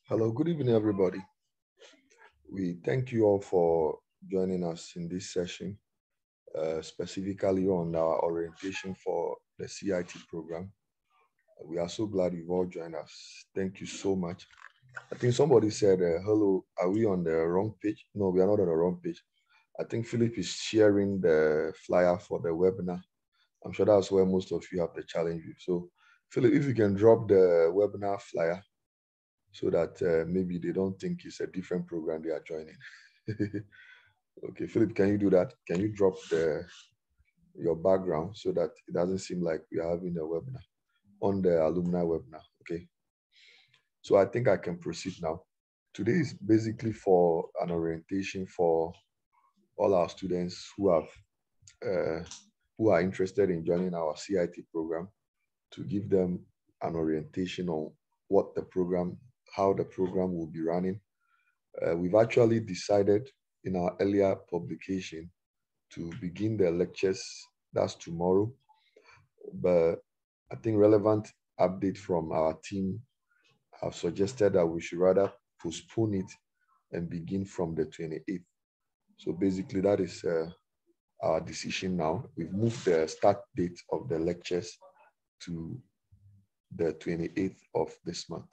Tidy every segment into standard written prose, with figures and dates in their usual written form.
Hello, good evening, everybody. We thank you all for joining us in this session, specifically on our orientation for the CIT program. We are so glad you've all joined us. Thank you so much. I think somebody said, hello, are we on the wrong page? No, we are not on the wrong page. I think Philip is sharing the flyer for the webinar. I'm sure that's where most of you have the challenge with. So, Philip, if you can drop the webinar flyer so that maybe they don't think it's a different program they are joining. Okay, Philip, can you do that? Can you drop your background so that it doesn't seem like we are having a webinar on the alumni webinar? Okay, so I think I can proceed now. Today is basically for an orientation for all our students uh, who are interested in joining our CIT program, to give them an orientation on what the program, how the program will be running. We've actually decided in our earlier publication to begin the lectures. That's tomorrow. But I think relevant update from our team have suggested that we should rather postpone it and begin from the 28th. So basically, that is our decision now. We've moved the start date of the lectures to the 28th of this month.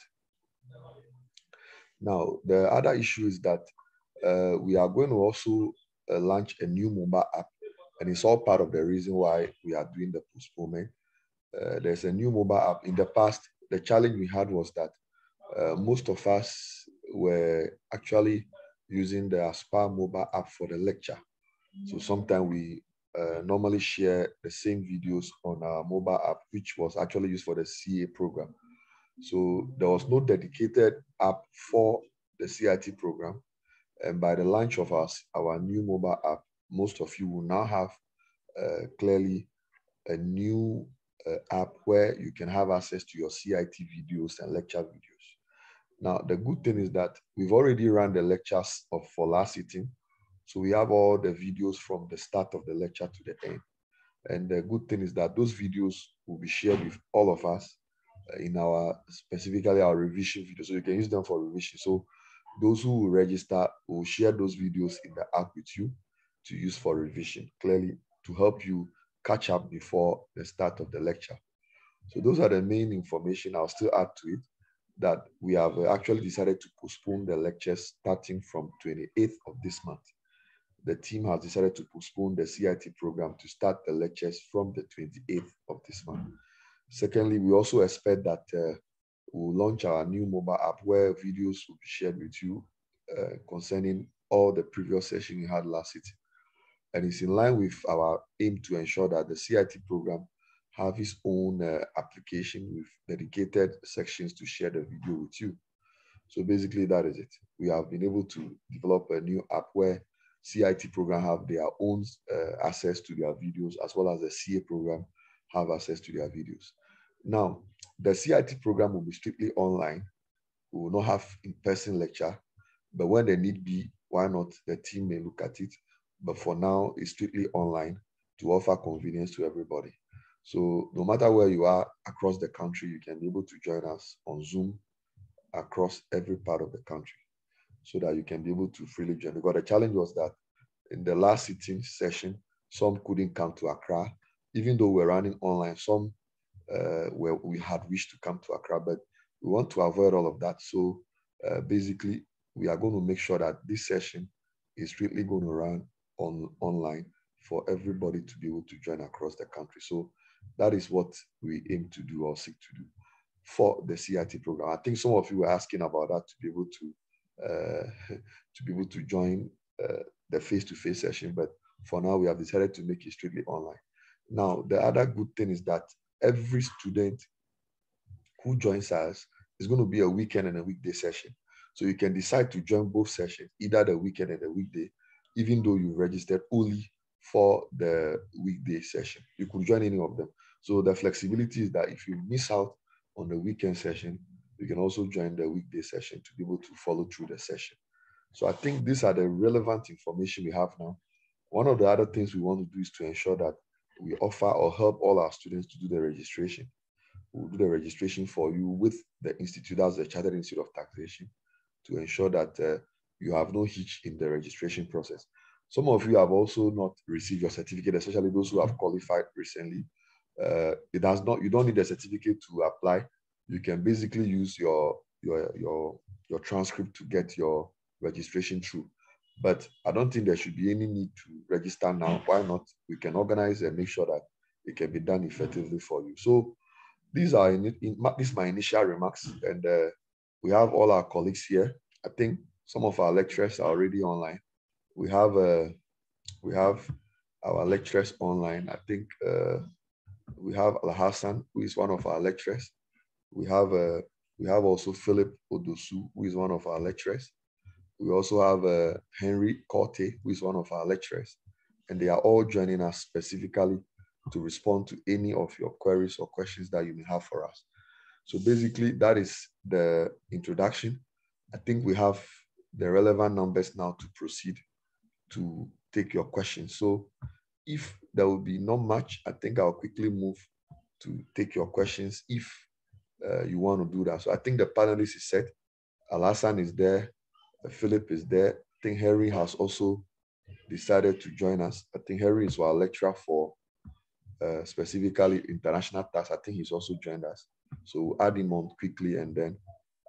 Now, the other issue is that we are going to also launch a new mobile app, and it's all part of the reason why we are doing the postponement. There's a new mobile app. In the past, the challenge we had was that most of us were actually using the Aspire mobile app for the lecture. So sometimes we normally share the same videos on our mobile app, which was actually used for the CA program. So there was no dedicated app for the CIT program. And by the launch of our new mobile app, most of you will now have clearly a new app where you can have access to your CIT videos and lecture videos. Now, the good thing is that we've already run the lectures for last sitting. So we have all the videos from the start of the lecture to the end. And the good thing is that those videos will be shared with all of us in our, specifically our revision videos. So you can use them for revision. So those who will register will share those videos in the app with you to use for revision, clearly to help you catch up before the start of the lecture. So those are the main information. I'll still add to it that we have actually decided to postpone the lectures starting from 28th of this month. The team has decided to postpone the CIT program to start the lectures from the 28th of this month. Secondly, we also expect that we'll launch our new mobile app where videos will be shared with you concerning all the previous sessions we had last city. And it's in line with our aim to ensure that the CIT program have its own application with dedicated sections to share the video with you. So basically that is it. We have been able to develop a new app where CIT program have their own access to their videos, as well as the CA program have access to their videos. Now, the CIT program will be strictly online. We will not have in-person lecture, but when the need be, why not? The team may look at it. But for now, it's strictly online to offer convenience to everybody. So no matter where you are across the country, you can be able to join us on Zoom across every part of the country so that you can be able to freely join. Because the challenge was that in the last sitting session, some couldn't come to Accra. Even though we're running online, some where we had wished to come to Accra, but we want to avoid all of that. So basically, we are going to make sure that this session is really going to run online for everybody to be able to join across the country. So that is what we aim to do or seek to do for the CIT program. I think some of you were asking about that to be able to join the face-to-face session, but for now we have decided to make it strictly online. Now, the other good thing is that every student who joins us is going to be a weekend and a weekday session. So you can decide to join both sessions, either the weekend and the weekday, even though you registered only for the weekday session. You could join any of them. So the flexibility is that if you miss out on the weekend session, you can also join the weekday session to be able to follow through the session. So I think these are the relevant information we have now. One of the other things we want to do is to ensure that we offer or help all our students to do the registration. We'll do the registration for you with the institute, that's the Chartered Institute of Taxation. to ensure that you have no hitch in the registration process. Some of you have also not received your certificate, especially those who have qualified recently. You don't need a certificate to apply. You can basically use your transcript to get your registration through. But I don't think there should be any need to register now. Why not? We can organize and make sure that it can be done effectively for you. So these are these my initial remarks, and we have all our colleagues here. I think some of our lecturers are already online. We have our lecturers online. I think we have Al Hassan, who is one of our lecturers. We have also Philip Odosu, who is one of our lecturers. We also have Henry Corte, who is one of our lecturers, and they are all joining us specifically to respond to any of your queries or questions that you may have for us. So basically, that is the introduction. I think we have the relevant numbers now to proceed to take your questions. So if there will be not much, I think I'll quickly move to take your questions if you want to do that. So I think the panelist is set. Alassane is there. Philip is there. I think Harry has also decided to join us. I think Harry is our lecturer for specifically international tax. I think he's also joined us. So we'll add him on quickly and then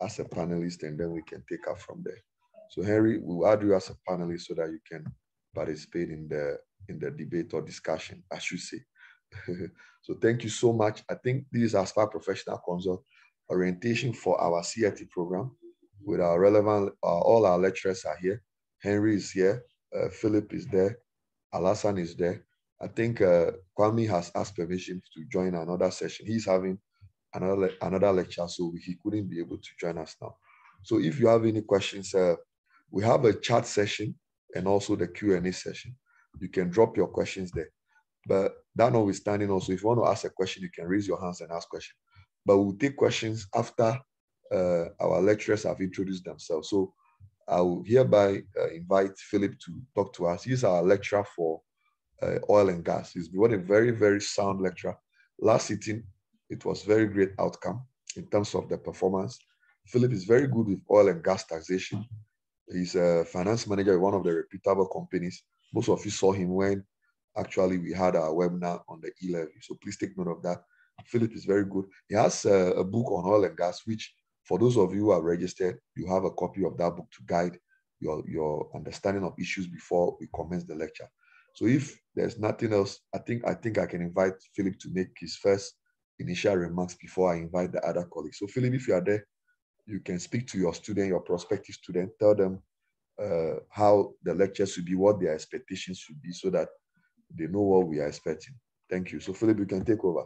as a panelist, and then we can take up from there. So Harry, we'll add you as a panelist so that you can participate in the debate or discussion, I should say. So thank you so much. I think this is ASPA Professional Consult orientation for our CIT program with our relevant, all our lecturers are here. Henry is here, Philip is there, Alassane is there. I think Kwame has asked permission to join another session. He's having another lecture, so he couldn't be able to join us now. So if you have any questions, we have a chat session and also the Q&A session. You can drop your questions there. But that notwithstanding, also, if you want to ask a question, you can raise your hands and ask questions. But we'll take questions after our lecturers have introduced themselves. So I will hereby invite Philip to talk to us. He's our lecturer for oil and gas. He's been a very, very sound lecturer. Last sitting, it was very great outcome in terms of the performance. Philip is very good with oil and gas taxation. He's a finance manager at one of the reputable companies. Most of you saw him when actually we had our webinar on the E-Levy. So please take note of that. Philip is very good. He has a book on oil and gas, which for those of you who are registered, you have a copy of that book to guide your understanding of issues before we commence the lecture. So if there's nothing else, I think I can invite Philip to make his first initial remarks before I invite the other colleagues. So Philip, if you are there, you can speak to your student, your prospective student, tell them how the lecture should be, what their expectations should be, so that they know what we are expecting. Thank you. So Philip, you can take over.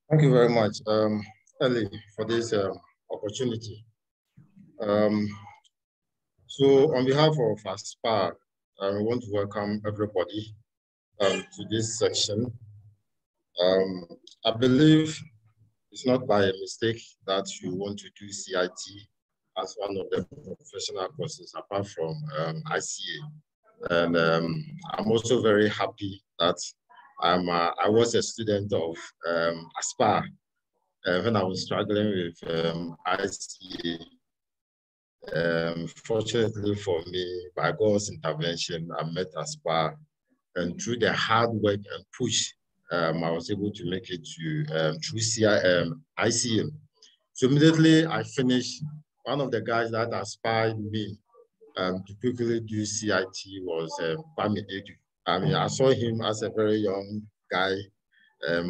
Thank you very much, Ellie, for this opportunity. So on behalf of ASPA, I want to welcome everybody to this section. I believe it's not by a mistake that you want to do CIT as one of the professional courses apart from ICA. And I'm also very happy that I was a student of ASPA when I was struggling with ICA. Fortunately for me, by God's intervention, I met ASPA, and through the hard work and push, I was able to make it to through ICA. So immediately I finished, one of the guys that inspired me to quickly do CIT was Kwame Edu. I mean, I saw him as a very young guy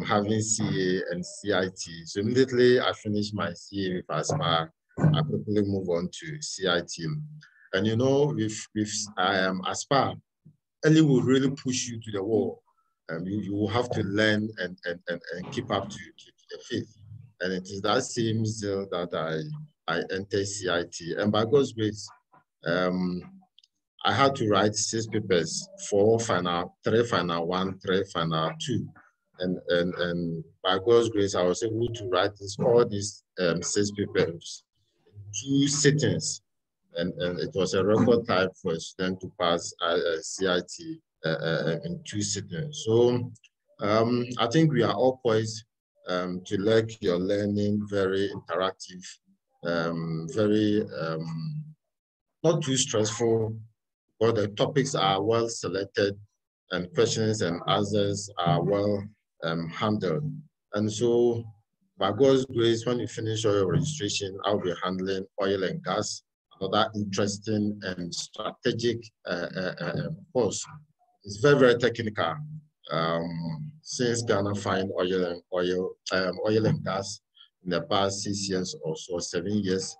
having CA and CIT. So immediately I finished my CA with ASPA. I quickly move on to CIT. And you know, with ASPA, Ellie will really push you to the wall. You will have to learn and keep up to the faith. And it is that same zeal that I entered CIT. And by God's grace, I had to write 6 papers, 4 final, 3 final 1, 3 final 2. And by God's grace, I was able to write all these 6 papers, 2 sittings. And it was a record time for a student to pass CIT in 2 sittings. So I think we are all poised to make your learning very interactive, very not too stressful, but the topics are well selected and questions and answers are well handled. And so by God's grace, when you finish all your registration, I'll be handling oil and gas, another interesting and strategic course. It's very, very technical. Since Ghana find oil and gas in the past 6 years or so, 7 years,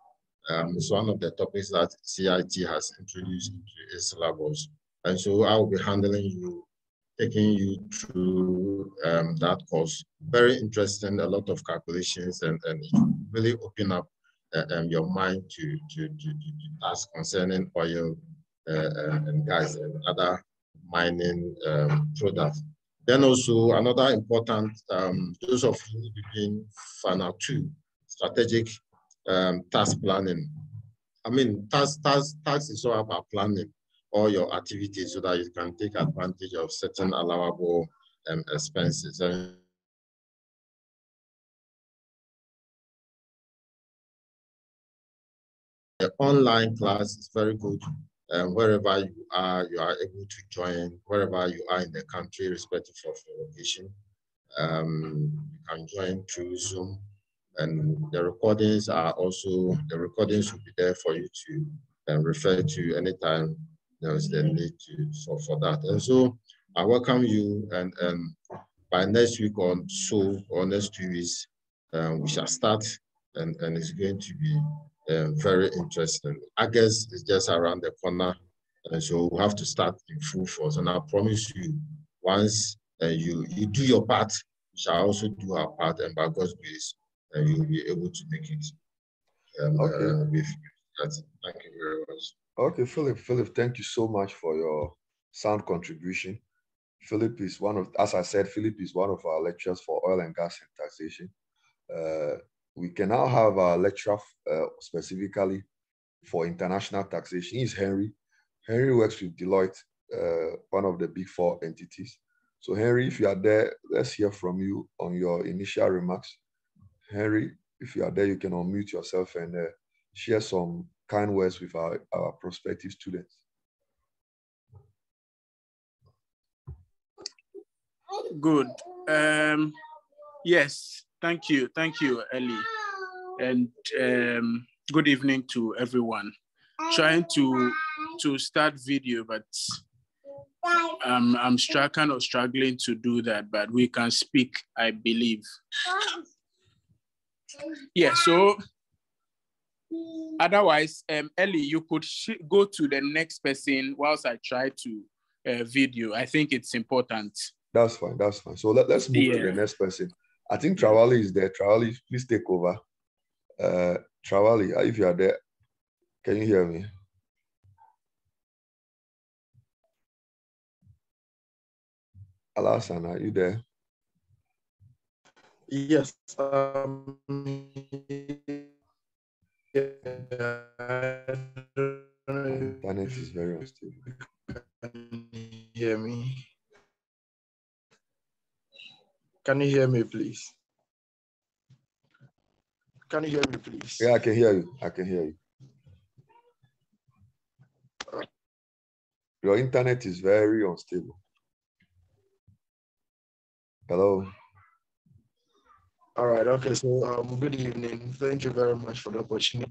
it's one of the topics that Citg has introduced into its syllabus. And so I will be handling you, taking you through that course. Very interesting, a lot of calculations, and it will really open up your mind to tasks concerning oil and gas and other mining products. Then also another important, those of you who be doing final 2, strategic task planning. I mean, task is all about planning all your activities so that you can take advantage of certain allowable expenses. And the online class is very good. Wherever you are able to join, wherever you are in the country, irrespective of your location. You can join through Zoom, and the recordings will be there for you to refer to anytime there is the need for that. And so I welcome you, and by next week or so, or next 2 weeks, we shall start, and it's going to be very interesting. August is just around the corner, and so we have to start in full force. And I promise you, once you do your part, we shall also do our part, and by God's grace, you will be able to make it. Okay. With that. Thank you very much. Okay, Philip, thank you so much for your sound contribution. Philip is as I said, Philip is one of our lecturers for oil and gas and taxation. We can now have our lecturer specifically for international taxation. He's Henry. Henry works with Deloitte, one of the big 4 entities. So Henry, if you are there, let's hear from you on your initial remarks. Henry, if you are there, you can unmute yourself and share some kind words with our prospective students. Good. Yes, thank you, Ellie. And good evening to everyone. Trying to start video, but I'm kind of struggling to do that, but we can speak, I believe. Yeah, so otherwise, Ellie, you could go to the next person whilst I try to video. I think it's important. That's fine. So let's move to the next person. I think Travali is there. Travali, please take over. Travali, if you are there, can you hear me? Alasan, are you there? Yes. Internet is very unstable. Can you hear me? Can you hear me, please? Can you hear me, please? Yeah, I can hear you. Your internet is very unstable. Hello. All right. Okay. So, good evening. Thank you very much for the opportunity.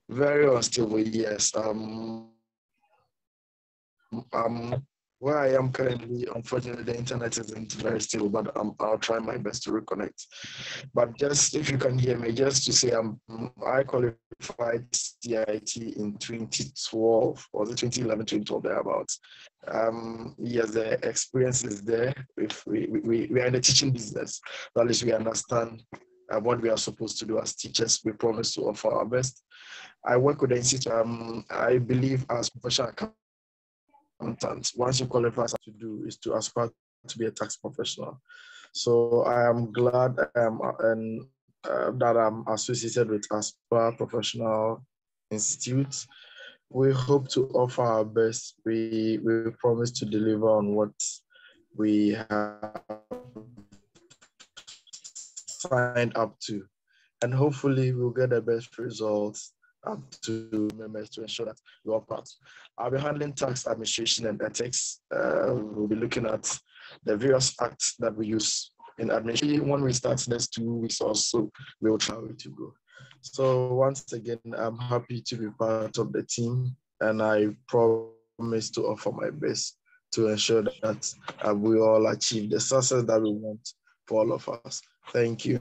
Very unstable. Yes. Where I am currently, unfortunately, the internet isn't very stable, but I'll try my best to reconnect. But just if you can hear me, just to say I qualified CIT in 2012, or the 2011, 2012 thereabouts. Yes, the experience is there. If we are in the teaching business, at least we understand what we are supposed to do as teachers. We promise to offer our best. I work with the institute. I believe as professional accountant, once you qualify, to do is to aspire to be a tax professional. So I am glad that I'm associated with Aspire Professional Institute. We hope to offer our best. We promise to deliver on what we have signed up to. And hopefully we'll get the best results up to members to ensure that we are part. I'll be handling tax administration and ethics. We'll be looking at the various acts that we use in administration. When we start next 2 weeks or so, we'll try to go. So once again, I'm happy to be part of the team, and I promise to offer my best to ensure that we all achieve the success that we want for all of us. Thank you.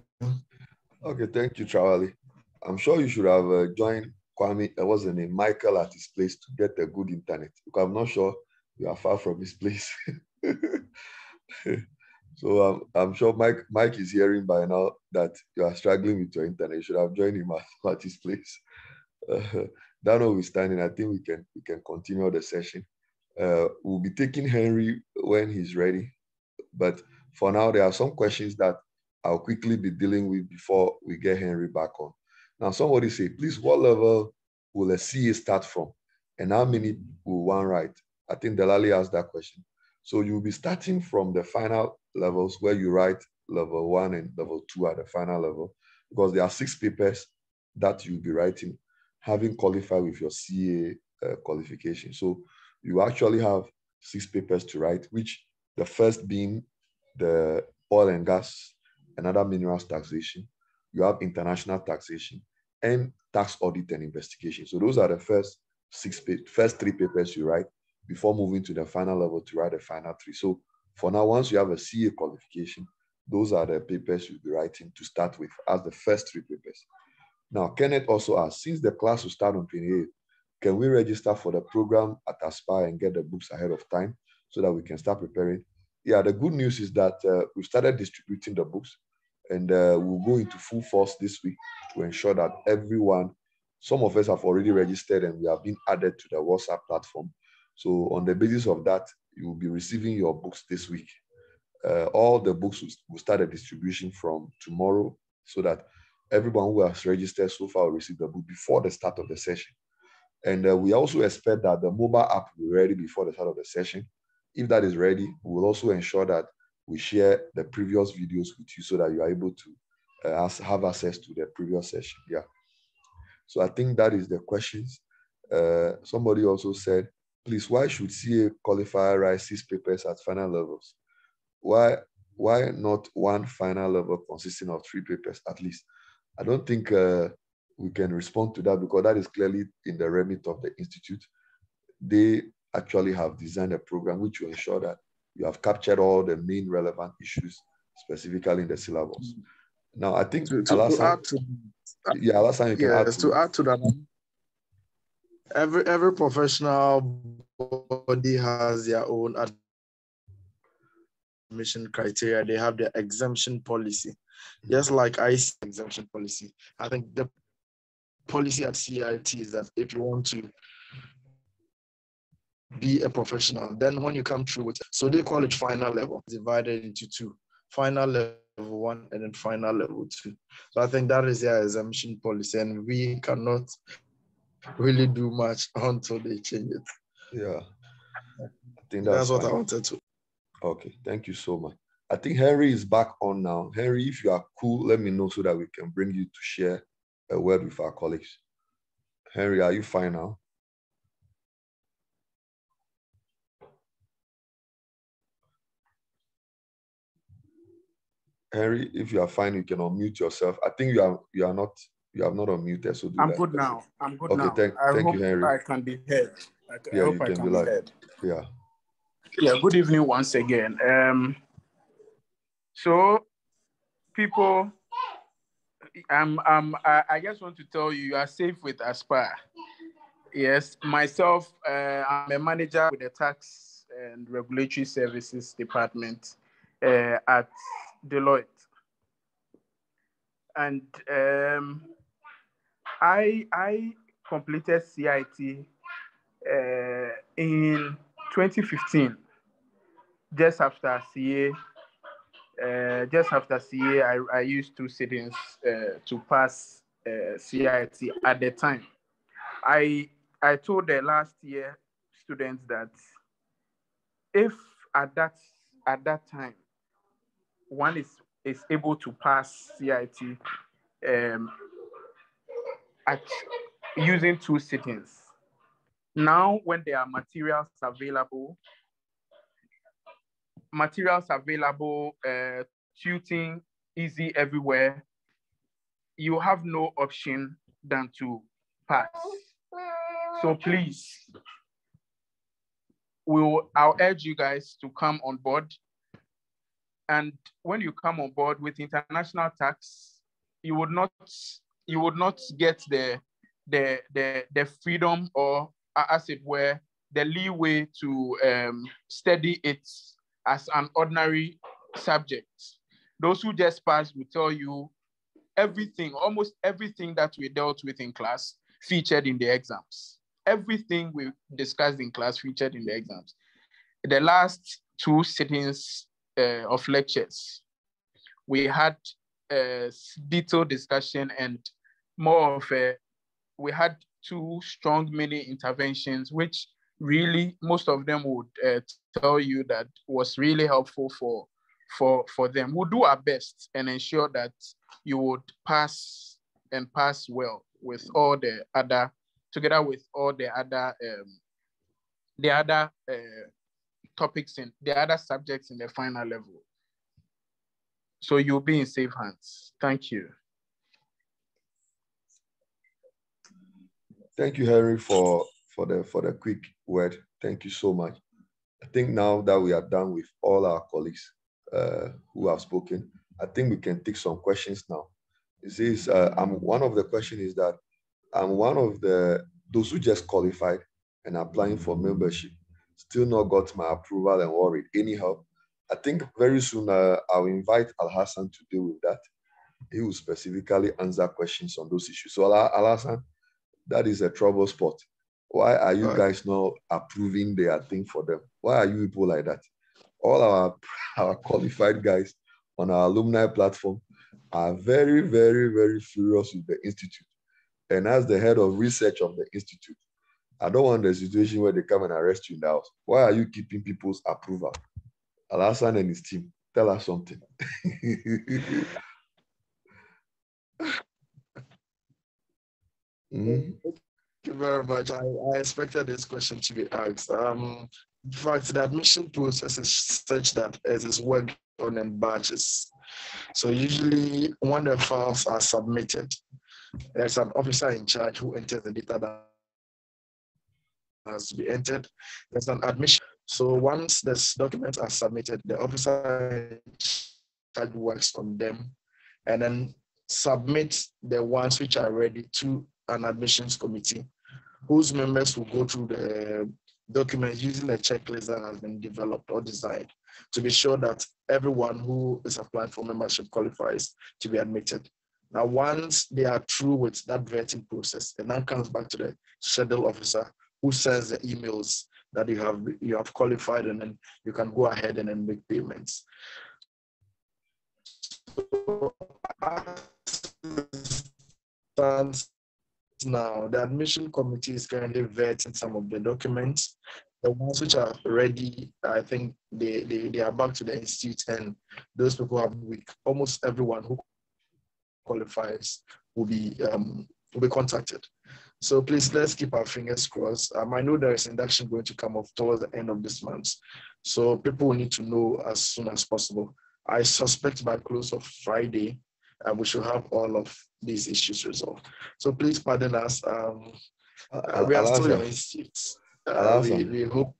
Okay, thank you, Trawali. I'm sure you should have joined Kwame, what's the name, Michael at his place to get a good internet, because I'm not sure you are far from his place. So I'm sure Mike is hearing by now that you are struggling with your internet. You should have joined him at his place. That notwithstanding, I think we can continue the session. We'll be taking Henry when he's ready. But for now, there are some questions that I'll quickly be dealing with before we get Henry back on. Now, somebody say, please, what level will a CA start from? And how many will one write? I think Delali asked that question. So you'll be starting from the final levels where you write level 1 and level 2 at the final level, because there are 6 papers that you'll be writing, having qualified with your CA qualification. So you actually have 6 papers to write, which the first being the oil and gas and other minerals taxation. You have international taxation and tax audit and investigation. So those are the first 3 papers you write before moving to the final level to write the final 3. So for now, once you have a CA qualification, those are the papers you'll be writing to start with as the first 3 papers. Now, Kenneth also asked, since the class will start on 28th, can we register for the program at Aspire and get the books ahead of time so that we can start preparing? Yeah, the good news is that we've started distributing the books, and we'll go into full force this week to ensure that everyone, some of us have already registered and we have been added to the WhatsApp platform. So on the basis of that, you will be receiving your books this week. All the books will start a distribution from tomorrow so that everyone who has registered so far will receive the book before the start of the session. And we also expect that the mobile app will be ready before the start of the session. If that is ready, we will also ensure that we share the previous videos with you so that you are able to have access to the previous session. Yeah. So I think that is the questions. Somebody also said, please, why should CA qualifier write 6 papers at final levels? Why not one final level consisting of 3 papers at least? I don't think we can respond to that because that is clearly in the remit of the institute. They actually have designed a program which will ensure that you have captured all the main relevant issues specifically in the syllabus. Now, I think to add to Alassane, you can add to add to that. Every professional body has their own admission criteria. They have their exemption policy, just like IC exemption policy. I think the policy at CIT is that if you want to be a professional, then when you come through with it, so they call it final level, divided into 2, final level 1 and then final level 2. So I think that is their exemption policy, and we cannot really do much until they change it. Yeah, I think that's what fine. I wanted to. Okay, thank you so much. I think Henry is back on now. Henry, if you are cool, let me know so that we can bring you to share a word with our colleagues. Henry, are you fine now? Henry, if you are fine, you can unmute yourself. I think you have not unmuted, so do I'm that. good now. I'm good now. Okay, thank you, Henry. I can be heard. I hope I can be heard. Yeah. Yeah, good evening once again. So people, I just want to tell you, you are safe with Aspire. Yes, myself, I'm a manager with the Tax and Regulatory Services Department at Deloitte. And I completed CIT in 2015, just after CA. I used 2 sittings to pass CIT at the time. I told the last year students that if at that time one is is able to pass CIT at using 2 sittings. Now, when there are materials available, tutoring easy everywhere, you have no option than to pass. So please, I'll urge you guys to come on board. And when you come on board with international tax, you would not get the freedom, or as it were, the leeway to study it as an ordinary subject. Those who just passed will tell you almost everything that we dealt with in class featured in the exams. Everything we discussed in class featured in the exams. The last 2 sittings of lectures, we had a detailed discussion and more of we had 2 strong mini interventions, which really most of them would tell you that was really helpful for them. We'll do our best and ensure that you would pass and pass well with all the other, together with all the other topics in the other subjects in the final level. So you'll be in safe hands. Thank you. Thank you, Henry, for the quick word. Thank you so much. I think now that we are done with all our colleagues who have spoken, I think we can take some questions now. This is one of the questions is that I'm one of those who just qualified and applying for membership, still not got my approval and worried. Anyhow, I think very soon I'll invite Al Hassan to deal with that. He will specifically answer questions on those issues. So Al Hassan, that is a trouble spot. Why are you guys not approving their thing for them? Why are you people like that? All our qualified guys on our alumni platform are very, very, very furious with the institute. And as the head of research of the institute, I don't want the situation where they come and arrest you in the house. Why are you keeping people's approval? Al Hassan and his team, tell us something. Thank you very much. I expected this question to be asked. In fact, the admission process is such that it is worked on in batches. So usually when the files are submitted, there's an officer in charge who enters the data that has to be entered. There's an admission. So once the documents are submitted, the officer in charge works on them and then submits the ones which are ready to an admissions committee, whose members will go through the documents using a checklist that has been developed or designed to be sure that everyone who is applying for membership qualifies to be admitted. Now, once they are through with that vetting process, it now comes back to the schedule officer who sends the emails that you have qualified, and then you can go ahead and then make payments. So, now, the admission committee is currently vetting some of the documents. The ones which are ready, I think they are back to the institute, and those people have week. Almost everyone who qualifies will be contacted. So please, let's keep our fingers crossed. I know there is induction going to come off towards the end of this month. So people will need to know as soon as possible. I suspect by close of Friday, we should have all of these issues resolved. So please pardon us. We are still your institutes. We hope.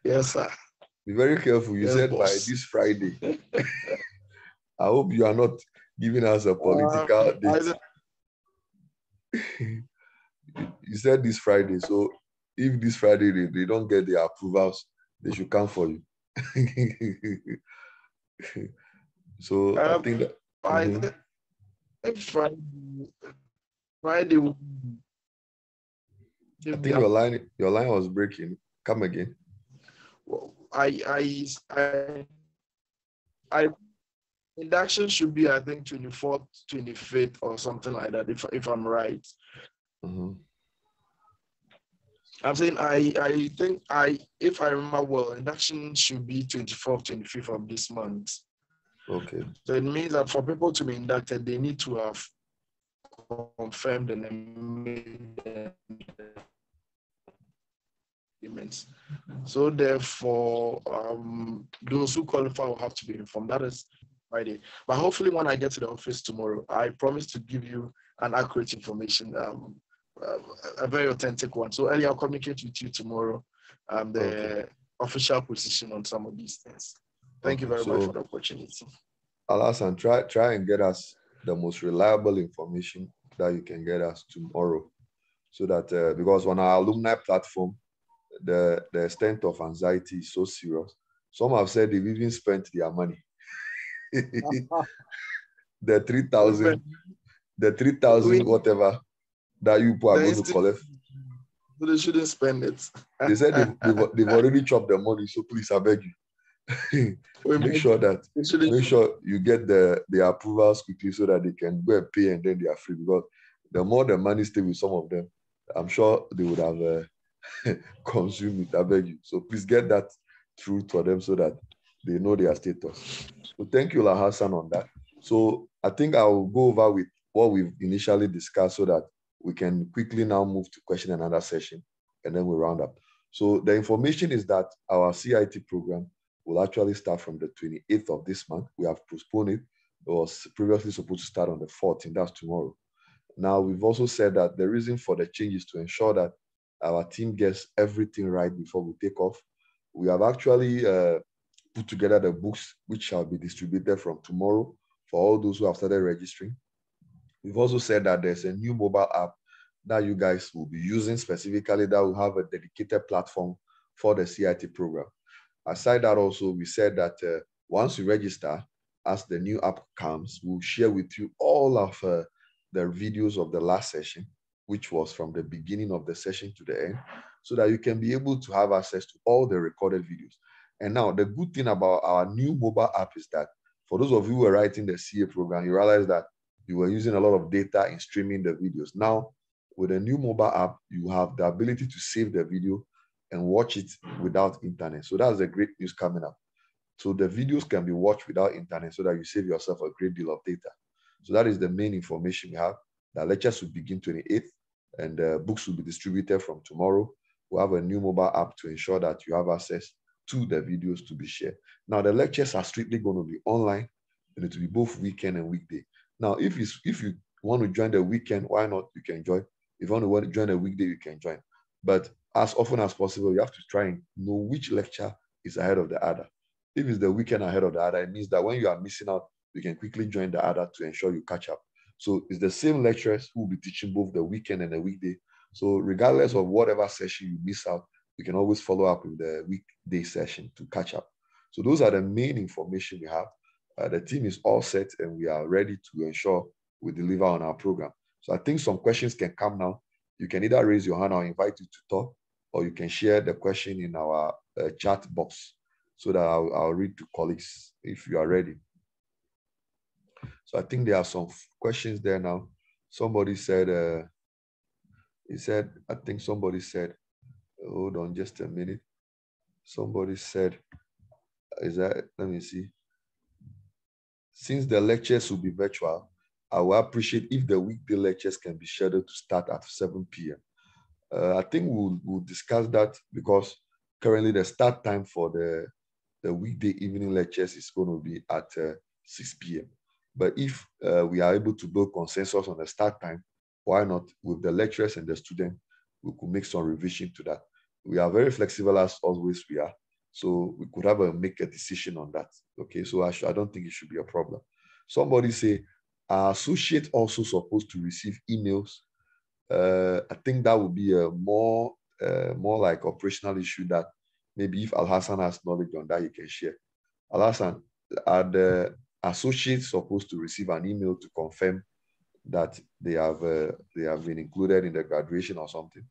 Yes, sir. Be very careful. You said boss. By this Friday. I hope you are not giving us a political date. You said this Friday. So if this Friday they don't get the approvals, they should come for you. So I think that. I think Friday will I think your line was breaking. Come again. Well, induction should be, I think, 24th, 25th or something like that, if I'm right. I'm saying I think if I remember well, induction should be 24th, 25th of this month. Okay. So it means that for people to be inducted, they need to have confirmed and made payments. So therefore, those who qualify will have to be informed. That is Friday. But hopefully when I get to the office tomorrow, I promise to give you an accurate information, a very authentic one. So Ellie, I'll communicate with you tomorrow, the official position on some of these things. Thank you very much for the opportunity. Alasan, try and get us the most reliable information that you can get us tomorrow, so that because on our alumni platform, the extent of anxiety is so serious. Some have said they've even spent their money. the 3,000 whatever that you are going to collect. They shouldn't spend it. They said they've already chopped the money, so please, I beg you. make sure you get the approvals quickly so that they can go and pay and then they are free, because the more the money stays with some of them, I'm sure they would have consumed it. I beg you. So please get that through to them so that they know their status. So thank you, Hassan, on that. So I think I'll go over with what we've initially discussed so that we can quickly now move to question and answer session, and then we'll round up. So the information is that our CIT program will actually start from the 28th of this month. We have postponed it. It was previously supposed to start on the 14th, that's tomorrow. Now, we've also said that the reason for the change is to ensure that our team gets everything right before we take off. We have actually put together the books which shall be distributed from tomorrow for all those who have started registering. We've also said that there's a new mobile app that you guys will be using specifically that will have a dedicated platform for the CIT program. Aside that also, we said that once you register, as the new app comes, we'll share with you all of the videos of the last session, which was from the beginning of the session to the end, so that you can be able to have access to all the recorded videos. And now the good thing about our new mobile app is that for those of you who were writing the CA program, you realize that you were using a lot of data in streaming the videos. Now, with a new mobile app, you have the ability to save the video and watch it without internet. So that's the great news coming up. So the videos can be watched without internet so that you save yourself a great deal of data. So that is the main information we have. The lectures will begin 28th and books will be distributed from tomorrow. We'll have a new mobile app to ensure that you have access to the videos to be shared. Now, the lectures are strictly going to be online, and it will be both weekend and weekday. Now, if you want to join the weekend, why not? You can join. If you want to join a weekday, you can join. But as often as possible, you have to try and know which lecture is ahead of the other. If it's the weekend ahead of the other, it means that when you are missing out, you can quickly join the other to ensure you catch up. So it's the same lecturers who will be teaching both the weekend and the weekday. So regardless of whatever session you miss out, you can always follow up with the weekday session to catch up. So those are the main information we have. The team is all set and we are ready to ensure we deliver on our program. So I think some questions can come now. You can either raise your hand or invite you to talk, or you can share the question in our chat box so that I'll read to colleagues if you are ready. So I think there are some questions there now. Somebody said, hold on just a minute. Somebody said, let me see. Since the lectures will be virtual, I will appreciate if the weekday lectures can be scheduled to start at 7 p.m. I think we'll discuss that because currently the start time for the weekday evening lectures is going to be at 6 p.m. But if we are able to build consensus on the start time, why not? With the lecturers and the student, we could make some revision to that. We are very flexible as always we are. So we could make a decision on that. Okay, so I don't think it should be a problem. Somebody say, are associates also supposed to receive emails? I think that would be a more like operational issue that maybe if Al-Hassan has knowledge on that, he can share. Al-Hassan, are the associates supposed to receive an email to confirm that they have been included in the graduation or something?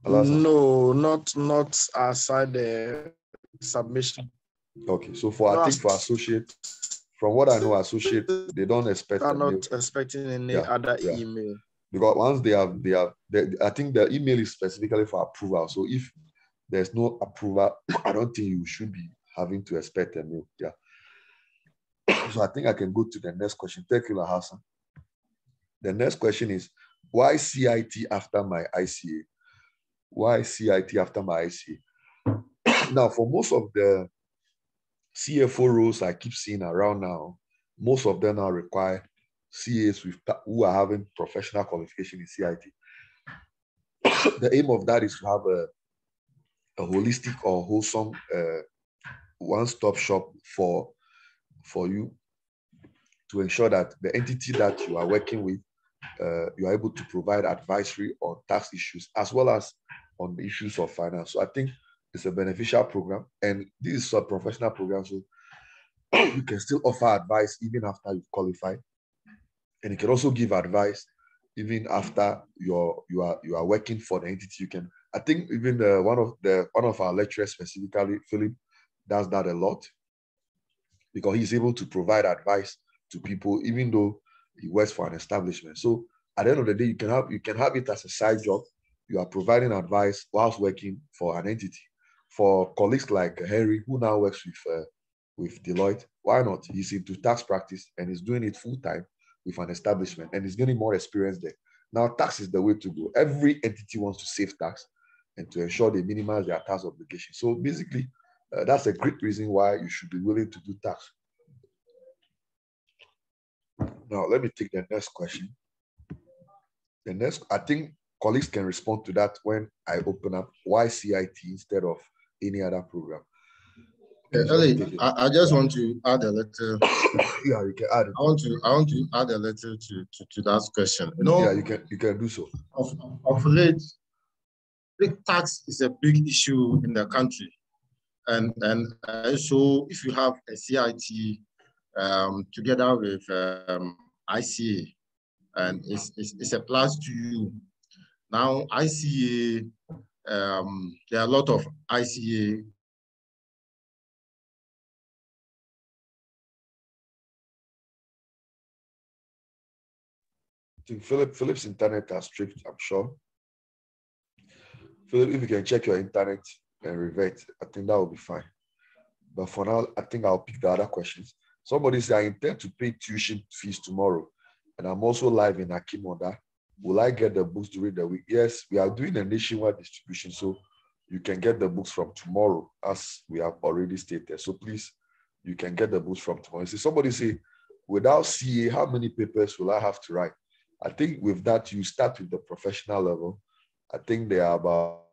Al-Hassan? No, not aside the submission. Okay, so for associates, from what I know, associates, they don't expect. Are not expecting any other email. Because once they have, I think the email is specifically for approval. So if there's no approval, I don't think you should be having to expect a meal. Yeah. So I think I can go to the next question. Thank you, Hassan. The next question is, why CIT after my ICA? Why CIT after my ICA? Now, for most of the CFO roles I keep seeing around now, most of them now require CAs who are having professional qualification in CIT. The aim of that is to have a holistic or wholesome one-stop shop for you to ensure that the entity that you are working with, you are able to provide advisory on tax issues as well as on the issues of finance. So I think it's a beneficial program, and this is a professional program, so you can still offer advice even after you've qualified, and you can also give advice even after you are working for the entity. You can, I think, even one of our lecturers specifically, Philip, does that a lot because he's able to provide advice to people even though he works for an establishment. So at the end of the day, you can have it as a side job. You are providing advice whilst working for an entity. For colleagues like Henry, who now works with Deloitte, why not? He's into tax practice and he's doing it full time with an establishment, and he's getting more experience there. Now, tax is the way to go. Every entity wants to save tax and to ensure they minimize their tax obligation. So basically, that's a great reason why you should be willing to do tax. Now, let me take the next question. The next, I think colleagues can respond to that when I open up why CIT instead of any other program. Ellie, I just want to add a little. Yeah, you can add it. I want to add a little to that question. You know, yeah, you can do so. Of late, big tax is a big issue in the country, and so if you have a CIT together with ICA, and it's a plus to you. Now ICA, there are a lot of ICA. I think Philip's internet has tripped, I'm sure. Philip, if you can check your internet and revert, I think that will be fine. But for now, I think I'll pick the other questions. Somebody said, I intend to pay tuition fees tomorrow, and I'm also live in Akimoda. Will I get the books during the week? Yes, we are doing a nationwide distribution, so you can get the books from tomorrow, as we have already stated. So please, you can get the books from tomorrow. See, somebody say, without CA, how many papers will I have to write? I think with that, you start with the professional level. I think there are about